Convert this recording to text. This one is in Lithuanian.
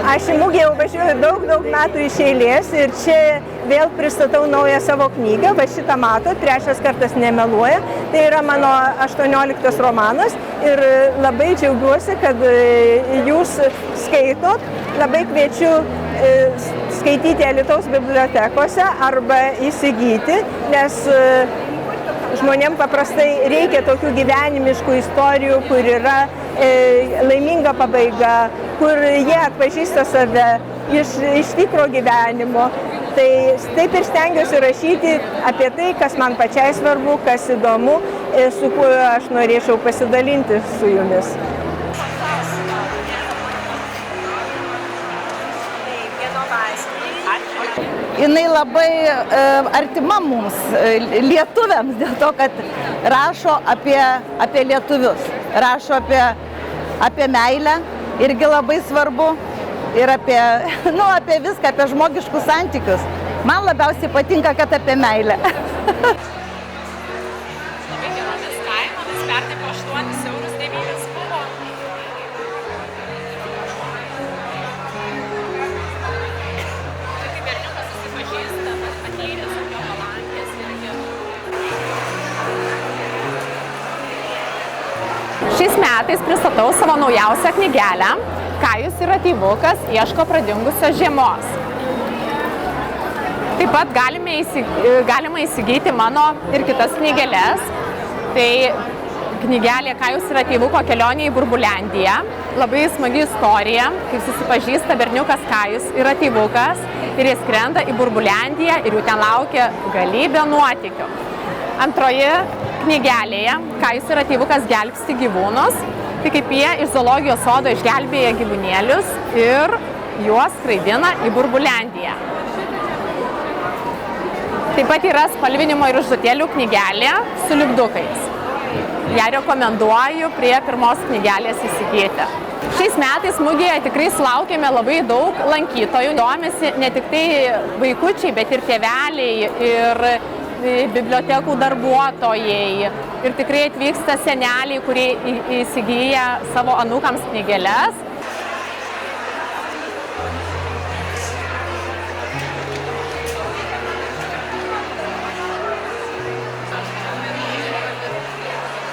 Aš į mugę jau važiuoju daug metų iš eilės ir čia vėl pristatau naują savo knygą. Va šitą matot, trečias kartas nemeluoja. Tai yra mano 18 romanas ir labai džiaugiuosi, kad jūs skaitot. Labai kviečiu skaityti Alytaus bibliotekose arba įsigyti, nes žmonėms paprastai reikia tokių gyvenimiškų istorijų, kur yra laiminga pabaiga, kur jie atpažįsta save iš tikro gyvenimo. Tai taip ir stengiuosi rašyti apie tai, kas man pačiai svarbu, kas įdomu, su kuo aš norėčiau pasidalinti su jumis. Jinai labai artima mums, lietuviams, dėl to, kad rašo apie lietuvius, rašo apie meilę, irgi labai svarbu, ir apie viską, apie žmogiškus santykius. Man labiausiai patinka, kad apie meilę. Labai geromis kainomis, pernai po 8 eurus 9 buvo. Šiais metais pristatau savo naujausią knygelę Kajus ir Ateivukas ieško pradingusios žiemos. Taip pat galima įsigyti mano ir kitas knygeles. Tai knygelė Kajus ir Ateivuko kelionė į Burbuliandiją. Labai smagi istorija, kaip susipažįsta berniukas Kajus ir Ateivukas ir jie skrenda į Burbuliandiją ir jų ten laukia galybė nuotykių. Antroje knygelėje Kajus ir Ateivukas gelbsti gyvūnus, tai kaip jie iš zoologijos sodo išgelbėja gyvūnėlius ir juos skraidina į Burbuliandiją. Taip pat yra spalvinimo ir užduotėlių knygelė su lipdukais. Ją rekomenduoju prie pirmos knygelės įsigyti. Šiais metais mugėje tikrai sulaukėme labai daug lankytojų, domisi ne tik tai vaikučiai, bet ir tėveliai, ir bibliotekų darbuotojai. Ir tikrai atvyksta seneliai, kurie įsigyja savo anūkams knygeles.